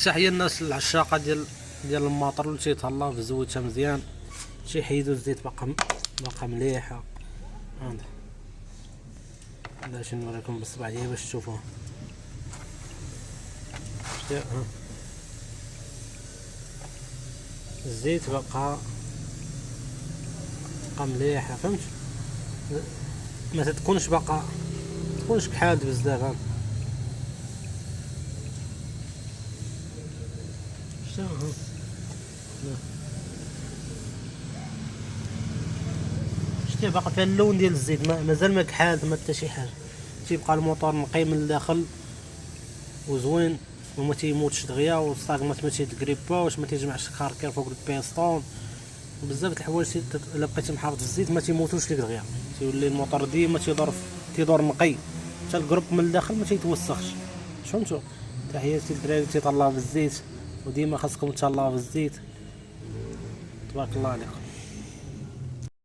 تحية الناس العشاقة ديال الماطر اللي تيتهلا في زوجها مزيان، تيحيدو الزيت باقا مليحة. هذا باش نوريكم بالصبع ديالي باش تشوفوها. الزيت باقا مليحة، فهمت؟ ما تكونش باقا تكونش كحالت بزاف. شتي باقا فيها اللون ديال الزيت، مازال ما كحالت ما حتى شي حاجه. تيبقى الموتور نقي من الداخل وزوين وما تيموتش دغيا، والصاغمات ما تيتكريباوش، ما تيجمعش كاركير فوق البيستون. بزاف د الحوايج الا بقيتي محافظ الزيت ما تيموتوش ليك دغيا، تيولي الموتور ديما تيدور نقي، حتى الكروب من الداخل ما تيتوسخش. فهمتوا؟ تحياتي للدراري تيطلعوا بالزيت، وديما خاصكم تهلاو بالزيت. تبارك الله عليكم.